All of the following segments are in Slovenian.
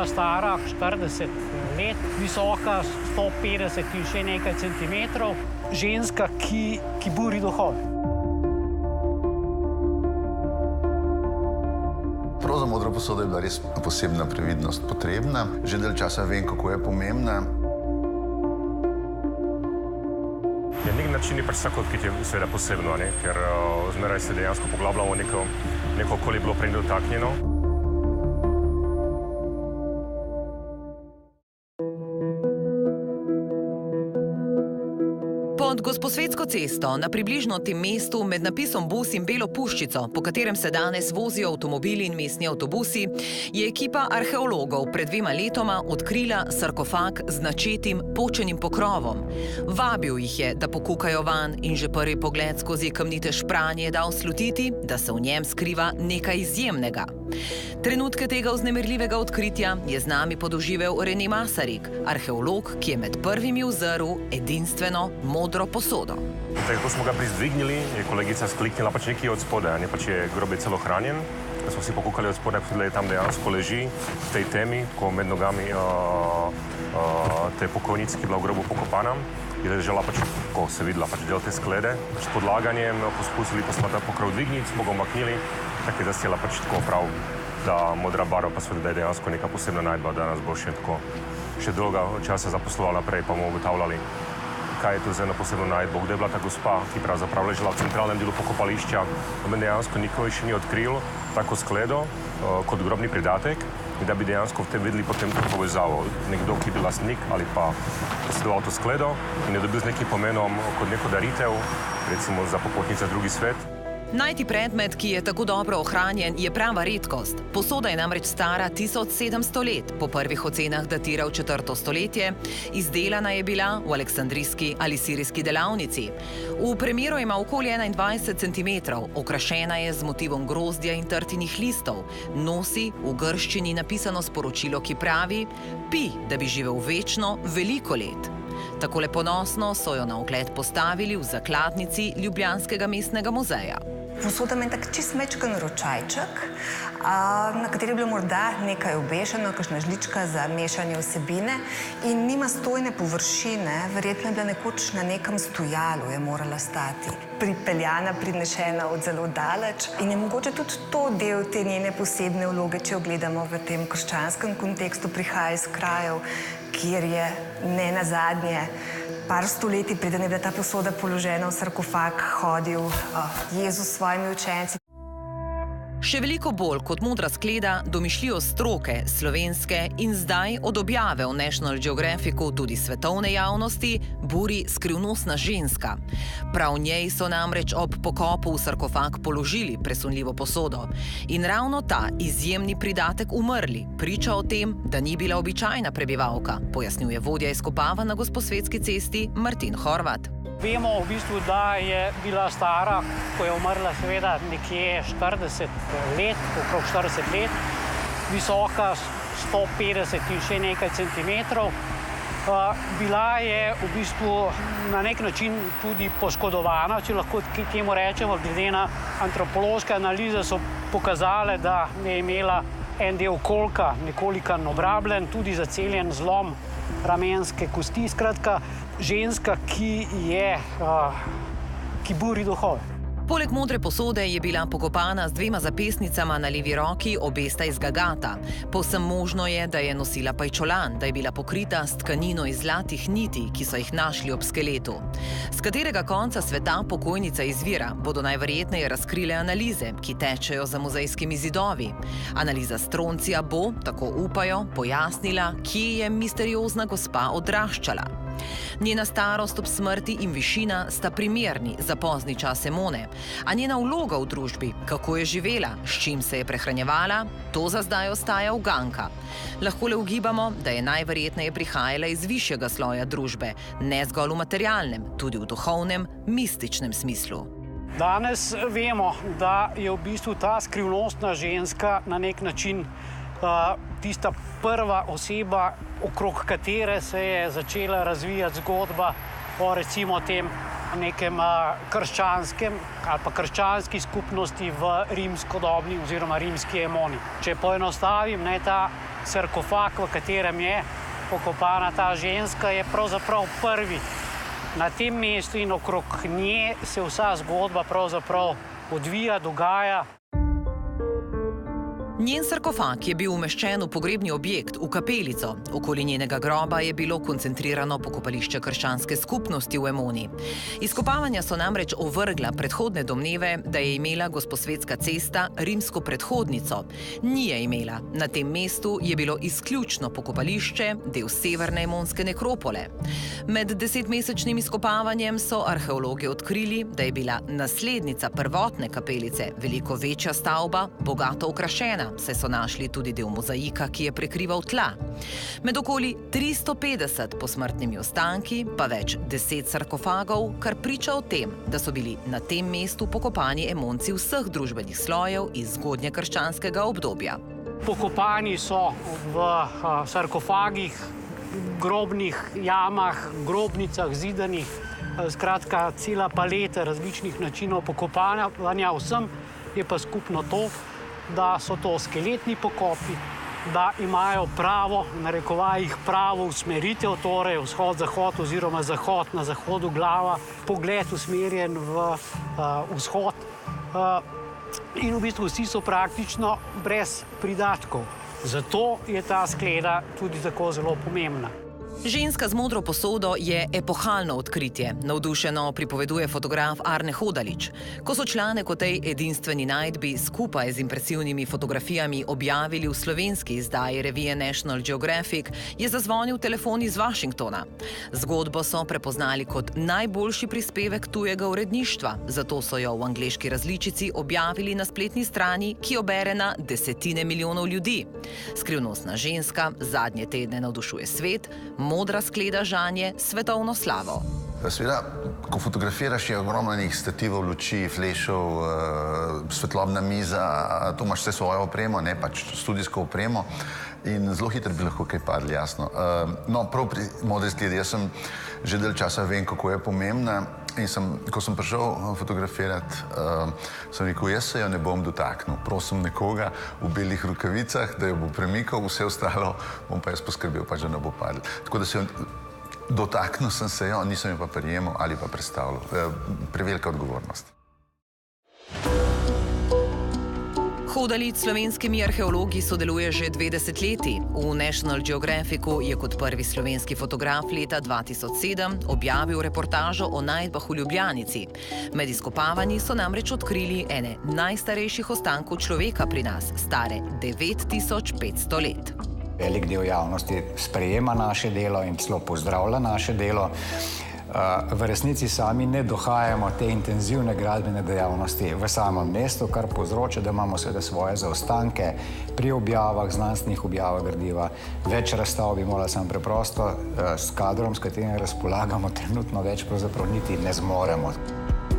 bila stara 40 let, visoka 150 in še nekaj centimetrov, ženska, ki buri duhove. Prav za modro posodo je bila res posebna previdnost potrebna. Že dalj časa vem, kako je pomembna. Na nek način je pač vsako odkritje seveda posebno, ker zmeraj se dejansko poglabljamo neko okolje bilo prej dotaknjeno. Pod Gosposvetsko cesto, na približno tem mestu med napisom Bus in Belo puščico, po katerem se danes vozijo avtomobili in mestni avtobusi, je ekipa arheologov pred 2 letoma odkrila sarkofag z načetim počenim pokrovom. Vabil jih je, da pokukajo vanj in že prvi pogled skozi kamnite špranje je dal slutiti, da se v njem skriva nekaj izjemnega. Trenutke tega vznemirljivega odkritja je z nami podoživel Rene Masaryk, arheolog, ki je med prvimi uzrl edinstveno modro posodo. Ko smo ga prizdvignili, je kolegica skliknila pač nekaj od spodaj, pač je grob je celo hranjen. Da smo si pokukali od spodaj, da je tam dejansko leži v tej temi, ko med nogami te pokojnice, ki je bila v grobu pokopana, je ležala pač, ko se videla pač del te sklede. Pač s podlaganjem poskusili pa smo ta pokrov dvigniti, smo ga umaknili, tako je zasjela pač tako prav, da modra barva pa seveda, da je dejansko neka posebna najdba, da nas bo še dolga časa zaposlovala prej, pa bomo ugotavljali, kaj je to za eno posebno najdbo, kde je bila ta gospa, ki pravzaprav ležela v centralnem delu pokopališča, da dejansko nikoli še ni odkril tako skledo kot grobni pridatek in da bi dejansko v tem videli potem to povezavo. Nekdo, ki je bil lastnik ali pa posedoval to skledo in je dobil z nekim pomenom kot neko daritev, recimo za popotnice v drugi svet. Najti predmet, ki je tako dobro ohranjen, je prava redkost. Posoda je namreč stara 1700 let, po prvih ocenah datira v 4. stoletje, izdelana je bila v aleksandrijski ali sirijski delavnici. V premeru ima okoli 21 cm, okrašena je z motivom grozdja in trtinih listov, nosi v grščini napisano sporočilo, ki pravi: "Pi, da bi živel večno, veliko let." Takole ponosno so jo na ogled postavili v zakladnici Ljubljanskega mestnega muzeja. Posoda ima tak čist mečken ročajček, na kateri je bilo morda nekaj obešeno, kakšna žlička za mešanje vsebine in nima stojne površine, verjetno je bila nekoč na nekem stojalu, je morala stati. Pripeljana, prinešena od zelo daleč in je mogoče tudi to del te njene posebne vloge, če jo gledamo v tem krščanskem kontekstu, prihaja iz krajev, kjer je ne nazadnje par stoletij, preden je bila ta posoda položena v sarkofag, hodil Jezus s svojimi učenci. Še veliko bolj kot modra skleda domišljijo stroke, slovenske in zdaj od objave v National Geographicu tudi svetovne javnosti buri skrivnostna ženska. Prav njej so namreč ob pokopu v sarkofag položili presunljivo posodo. In ravno ta izjemni pridatek umrli priča o tem, da ni bila običajna prebivalka, pojasnjuje vodja izkopava na Gosposvetski cesti Martin Horvat. Vemo v bistvu, da je bila stara, ko je umrla seveda nekje 40 let, okrog 40 let, visoka 150 in še nekaj centimetrov. Bila je v bistvu na nek način tudi poškodovana, če lahko temu rečemo, glede na antropološke analize so pokazale, da je imela en del kolka nekoliko obrabljen, tudi zaceljen zlom ramenske kosti, skratka ženska, ki buri duhove. Poleg modre posode je bila pokopana z 2 zapestnicama na levi roki, obe sta iz gagata. Povsem možno je, da je nosila pajčolan, da je bila pokrita s tkanino iz zlatih niti, ki so jih našli ob skeletu. S katerega konca sveta pokojnica izvira, bodo najverjetneje razkrile analize, ki tečejo za muzejskimi zidovi. Analiza stroncija bo, tako upajo, pojasnila, kje je misteriozna gospa odraščala. Njena starost ob smrti in višina sta primerni za pozni čas Emone, a njena vloga v družbi, kako je živela, s čim se je prehranjevala, to za zdaj ostaja uganka. Lahko le ugibamo, da je najverjetneje prihajala iz višjega sloja družbe, ne zgolj v materialnem, tudi v duhovnem, mističnem smislu. Danes vemo, da je v bistvu ta skrivnostna ženska na nek način tista prva oseba, okrog katere se je začela razvijati zgodba o recimo tem nekem krščanskem ali pa krščanski skupnosti v rimskodobni oziroma rimski Emoni. Če poenostavim, ta sarkofag, v katerem je pokopana ta ženska, je pravzaprav prvi. Na tem mestu in okrog nje se vsa zgodba pravzaprav odvija, dogaja. Njen sarkofag je bil umeščen v pogrebni objekt, v kapelico. Okoli njenega groba je bilo koncentrirano pokopališče krščanske skupnosti v Emoni. Izkopavanja so namreč ovrgla predhodne domneve, da je imela Gosposvetska cesta rimsko predhodnico. Ni je imela. Na tem mestu je bilo izključno pokopališče, del severne emonske nekropole. Med 10-mesečnim izkopavanjem so arheologi odkrili, da je bila naslednica prvotne kapelice veliko večja stavba, bogato okrašena, saj so našli tudi del mozaika, ki je prekrival tla. Med okoli 350 posmrtnimi ostanki pa več 10 sarkofagov, kar priča o tem, da so bili na tem mestu pokopani Emonci vseh družbenih slojev iz zgodnjekrščanskega obdobja. Pokopani so v sarkofagih, grobnih jamah, grobnicah, zidanih, skratka cela paleta različnih načinov pokopanja. Vsem je pa skupno to, da so to skeletni pokopi, da imajo pravo, v narekovajih pravo usmeritev, torej vzhod-zahod oziroma zahod na zahodu glava, pogled usmerjen v vzhod. In v bistvu vsi so praktično brez pridatkov. Zato je ta skleda tudi tako zelo pomembna. Ženska z modro posodo je epohalno odkritje, navdušeno pripoveduje fotograf Arne Hodalič. Ko so članek o tej edinstveni najdbi skupaj z impresivnimi fotografijami objavili v slovenski izdaji revije National Geographic, je zazvonil telefon iz Washingtona. Zgodbo so prepoznali kot najboljši prispevek tujega uredništva, zato so jo v angleški različici objavili na spletni strani, ki jo bere na desetine milijonov ljudi. Skrivnostna ženska zadnje tedne navdušuje svet, modra skleda žanje svetovno slavo. Seveda, ko fotografiraš, je ogromno nekih stativov, luči, flešov, svetlobna miza, to imaš vse svojo opremo, ne pač studijsko opremo in zelo hitro bi lahko kaj padli, jasno. No, prav pri modri skledi, jaz sem že dalj časa vem, kako je pomembna in ko sem prišel fotografirati, sem rekel, jaz se jo ne bom dotaknil. Prosim nekoga v belih rokavicah, da jo bo premikal, vse ostalo bom pa jaz poskrbel, pač da ne bo padlo. Tako da se dotaknil sem se jo, nisem jo pa prijemal ali pa predstavljal. Prevelika odgovornost. Hodalič s slovenskimi arheologi sodeluje že 2 desetletji. V National Geographicu je kot prvi slovenski fotograf leta 2007 objavil reportažo o najdbah v Ljubljanici. Med izkopavanji so namreč odkrili ene najstarejših ostankov človeka pri nas, stare 9500 let. Velik del javnosti sprejema naše delo in celo pozdravlja naše delo. V resnici sami ne dohajamo te intenzivne gradbene dejavnosti v samem mestu, kar povzroča, da imamo seveda svoje zaostanke pri objavah, znanstvenih objavah gradiva. Več razstav bi morali samo preprosto s kadrom, s katerim razpolagamo, trenutno več pravzaprav niti ne zmoremo.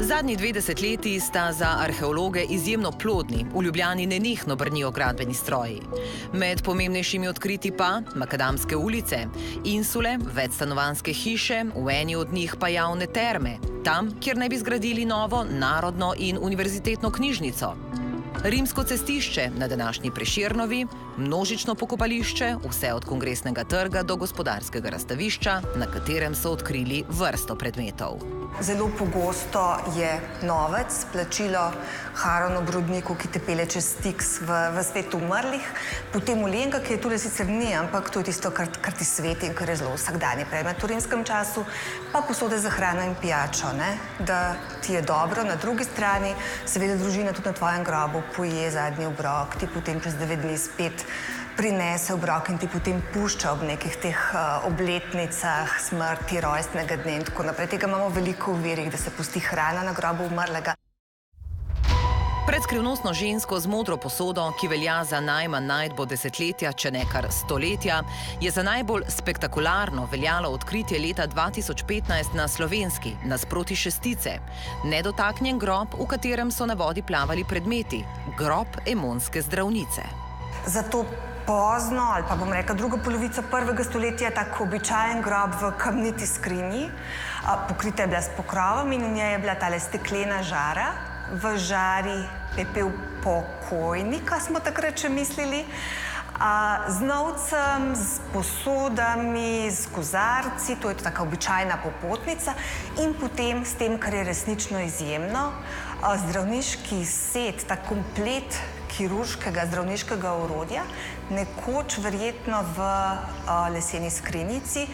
Zadnji 2 desetletji sta za arheologe izjemno plodni, v Ljubljani nenehno brnijo gradbeni stroji. Med pomembnejšimi odkriti pa makadamske ulice, insule, večstanovanjske hiše, v eni od njih pa javne terme, tam, kjer naj bi zgradili novo narodno in univerzitetno knjižnico. Rimsko cestišče na današnji Prešernovi, množično pokopališče, vse od Kongresnega trga do gospodarskega razstavišča, na katerem so odkrili vrsto predmetov. Zelo pogosto je novec, plačilo Haron-obrodniku, ki te pele čez Styx v svet umrlih, potem ulenka, ki je tule sicer ni, ampak to je tisto, kar ti sveti in kar je zelo vsakdanje predmet v rimskem času, pa posode za hrano in pijačo, da ti je dobro. Na drugi strani seveda družina tudi na tvojem grobu poje zadnji obrok, ti potem čez 9 dni spet prinese obrok in ti potem pušča ob nekih teh obletnicah smrti, rojstnega dne in tako naprej. Tega imamo veliko v verih, da se pusti hrana na grobu umrlega. Pred skrivnostno žensko z modro posodo, ki velja za najmanj najdbo desetletja, če ne kar stoletja, je za najbolj spektakularno veljalo odkritje leta 2015 na Slovenski, nasproti Šestice. Nedotaknjen grob, v katerem so na vodi plavali predmeti. Grob emonske zdravnice. Zato pozno, ali pa bom rekla druga polovica 1. stoletja, je tak običajen grob v kamniti skrinji. Pokrita je bila s pokrovom in v njej je bila tale steklena žara. V žari pepel pokojnika, smo takrat še mislili. Z novcem, z posodami, z kozarci, to je taka običajna popotnica, in potem s tem, kar je resnično izjemno, zdravniški set, ta komplet kirurškega zdravniškega orodja, nekoč verjetno v leseni skrinjici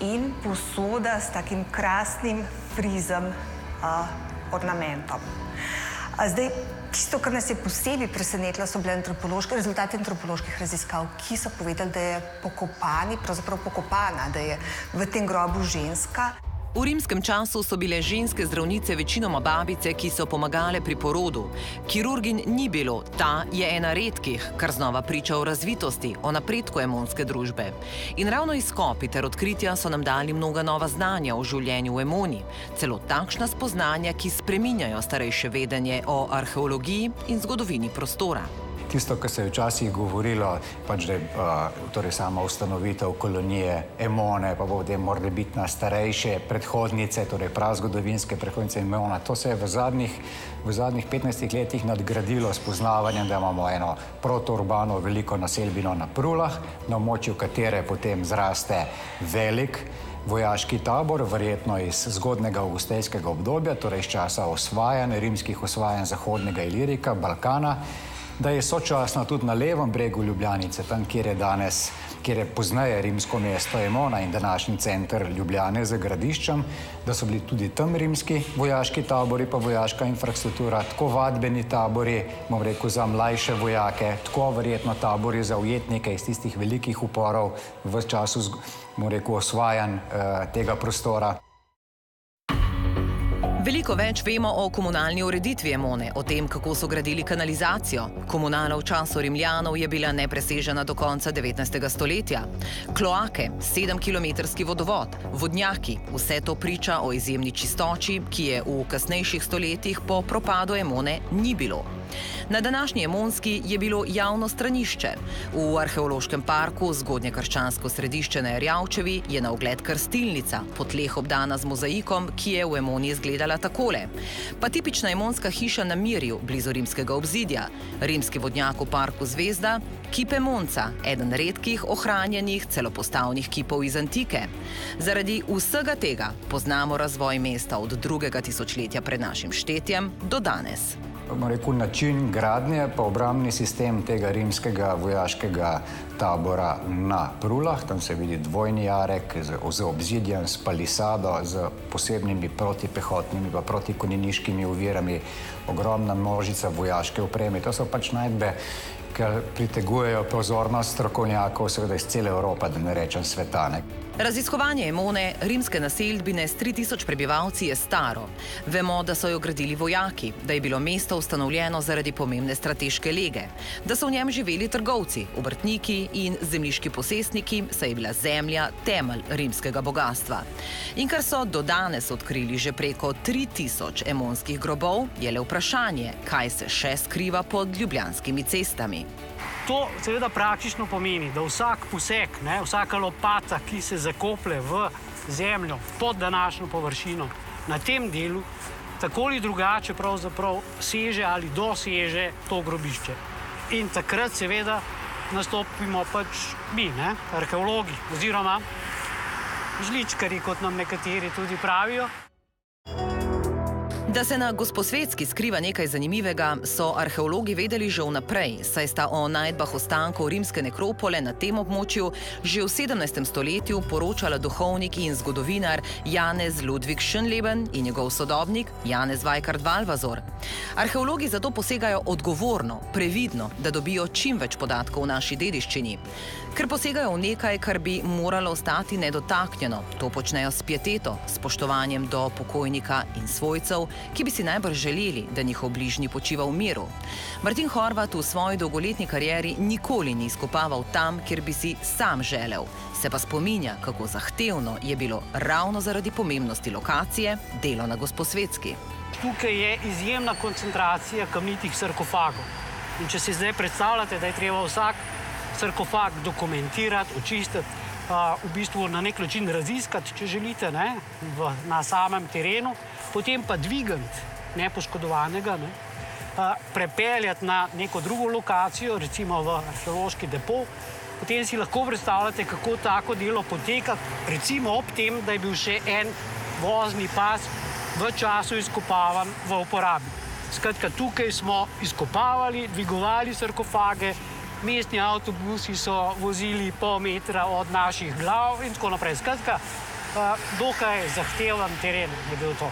in posoda s takim krasnim frizem, ornamentom. Zdaj, tisto, kar nas je posebej presenetilo, so bile rezultati antropoloških raziskav, ki so povedali, da je pokopana, da je v tem grobu ženska. V rimskem času so bile ženske zdravnice večinoma babice, ki so pomagale pri porodu. Kirurginj ni bilo, ta je ena redkih, kar znova priča o razvitosti, o napredku emonske družbe. In ravno izkopi ter odkritja so nam dali mnoga nova znanja o življenju v Emoni, celo takšna spoznanja, ki spreminjajo starejše vedenje o arheologiji in zgodovini prostora. Tisto, kar se je včasih govorilo, pač da je sama ustanovitev kolonije Emone, pa potem morebitna starejše predhodnice, torej prazgodovinske predhodnice Emona, to se je v zadnjih 15 letih nadgradilo s poznavanjem, da imamo eno protourbano veliko naselbino na Prulah, na območju katere potem zraste velik vojaški tabor, verjetno iz zgodnega avgustejskega obdobja, torej iz časa osvajanj, rimskih osvajanj Zahodnega Ilirika, Balkana, da je sočasno tudi na levem bregu Ljubljanice, tam, kjer je pozneje rimsko mesto Emona in današnji center Ljubljane z gradiščem, da so bili tudi tam rimski vojaški tabori, pa vojaška infrastruktura, tako vadbeni tabori, bom rekel, za mlajše vojake, tako verjetno tabori za ujetnike iz tistih velikih uporov v času, bom rekel, osvajanj tega prostora. Veliko več vemo o komunalni ureditvi Emone, o tem, kako so gradili kanalizacijo. Komunala v času Rimljanov je bila nepresežena do konca 19. stoletja. Kloake, 7-kilometrski vodovod, vodnjaki, vse to priča o izjemni čistoči, ki je v kasnejših stoletjih po propadu Emone ni bilo. Na današnji Emonski je bilo javno stranišče. V arheološkem parku zgodnje krščansko središče na Erjavčevi je na ogled krstilnica, po tleh obdana z mozaikom, ki je v Emoni izgledala takole. Pa tipična emonska hiša na Mirju, blizu rimskega obzidja, rimski vodnjak v parku Zvezda, kip Emonca, eden redkih ohranjenih celopostavnih kipov iz antike. Zaradi vsega tega poznamo razvoj mesta od 2. tisočletja pred našim štetjem do danes. Bomo rekel, način gradnje pa obrambni sistem tega rimskega vojaškega tabora na Prulah. Tam se vidi dvojni jarek z obzidjem, s palisado, z posebnimi protipehotnimi pa protikonjeniškimi ovirami, ogromna množica vojaške opreme. To so pač najdbe, ki pritegujejo pozornost strokovnjakov, seveda iz cele Evrope, da ne rečem sveta. Raziskovanje Emone, rimske naseljbine s 3000 prebivalci, je staro. Vemo, da so jo gradili vojaki, da je bilo mesto ustanovljeno zaradi pomembne strateške lege, da so v njem živeli trgovci, obrtniki in zemljiški posestniki, saj je bila zemlja temelj rimskega bogastva. In kar so do danes odkrili že preko 3000 emonskih grobov, je le vprašanje, kaj se še skriva pod ljubljanskimi cestami. To seveda praktično pomeni, da vsak poseg, vsaka lopata, ki se zakoplje v zemljo pod današnjo površino na tem delu, tako ali drugače pravzaprav seže ali doseže to grobišče. In takrat seveda nastopimo pač mi, arheologi oziroma žličkari, kot nam nekateri tudi pravijo. Da se na Gosposvetski skriva nekaj zanimivega, so arheologi vedeli že vnaprej, saj sta o najdbah ostankov rimske nekropole na tem območju že v 17. stoletju poročala duhovnik in zgodovinar Janez Ludvik Schönleben in njegov sodobnik Janez Vajkard Valvazor. Arheologi zato posegajo odgovorno, previdno, da dobijo čim več podatkov o naši dediščini. Ker posegajo v nekaj, kar bi moralo ostati nedotaknjeno, to počnejo s pieteto, spoštovanjem do pokojnika in svojcev, ki bi si najbrž želeli, da njihov bližnji počiva v miru. Martin Horvat v svoji dolgoletni karieri nikoli ni izkopaval tam, kjer bi si sam želel. Se pa spominja, kako zahtevno je bilo ravno zaradi pomembnosti lokacije delo na Gosposvetski. Tukaj je izjemna koncentracija kamnitih sarkofagov. In če si zdaj predstavljate, da je treba vsak sarkofag dokumentirati, očistiti, v bistvu na nek način raziskati, če želite, na samem terenu, potem pa dvigant nepoškodovanega, prepeljati na neko drugo lokacijo, recimo v arheološki depo. Potem si lahko predstavljate, kako tako delo poteka, recimo ob tem, da je bil še en vozni pas v času izkopavanj v uporabi. Skratka, tukaj smo izkopavali, dvigovali sarkofage, mestni avtobusi so vozili pol metra od naših glav in tako naprej. Skratka, dokaj zahteven teren je bil to.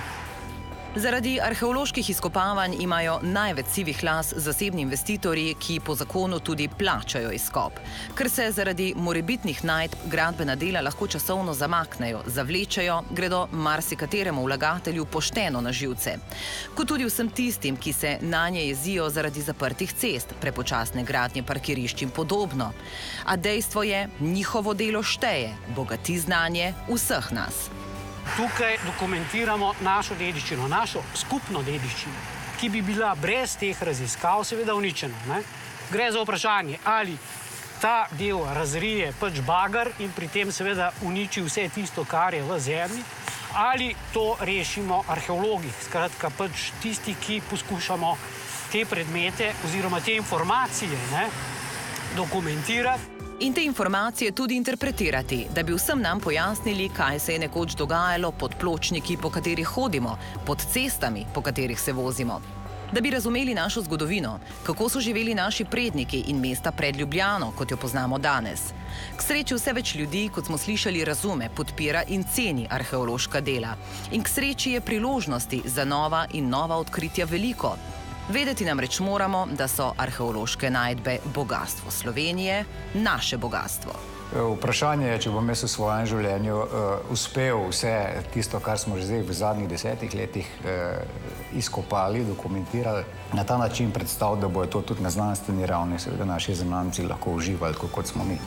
Zaradi arheoloških izkopavanj imajo največ sivih las zasebni investitorji, ki po zakonu tudi plačajo izkop. Ker se zaradi morebitnih najdb gradbena dela lahko časovno zamaknejo, zavlečejo, gredo marsikateremu vlagatelju pošteno na živce. Kot tudi vsem tistim, ki se nanje jezijo zaradi zaprtih cest, prepočasne gradnje parkirišč in podobno. A dejstvo je, njihovo delo šteje, bogati znanje vseh nas. Tukaj dokumentiramo našo dediščino, našo skupno dediščino, ki bi bila brez teh raziskav seveda uničena. Ne? Gre za vprašanje, ali ta del razrije pač bagar in pri tem seveda uniči vse tisto, kar je v zemlji, ali to rešimo arheologi, skratka pač tisti, ki poskušamo te predmete oziroma te informacije dokumentirati. In te informacije tudi interpretirati, da bi vsem nam pojasnili, kaj se je nekoč dogajalo pod pločniki, po katerih hodimo, pod cestami, po katerih se vozimo. Da bi razumeli našo zgodovino, kako so živeli naši predniki in mesta pred Ljubljano, kot jo poznamo danes. K sreči vse več ljudi, kot smo slišali, razume, podpira in ceni arheološka dela. In k sreči je priložnosti za nova in nova odkritja veliko. Vedeti namreč moramo, da so arheološke najdbe bogastvo Slovenije, naše bogastvo. Vprašanje je, če bom jaz v svojem življenju uspel vse tisto, kar smo že zdaj v zadnjih 10 letih izkopali, dokumentirali, na ta način predstaviti, da bojo to tudi na znanstveni ravni, seveda naši znanci lahko uživali, kot smo mi.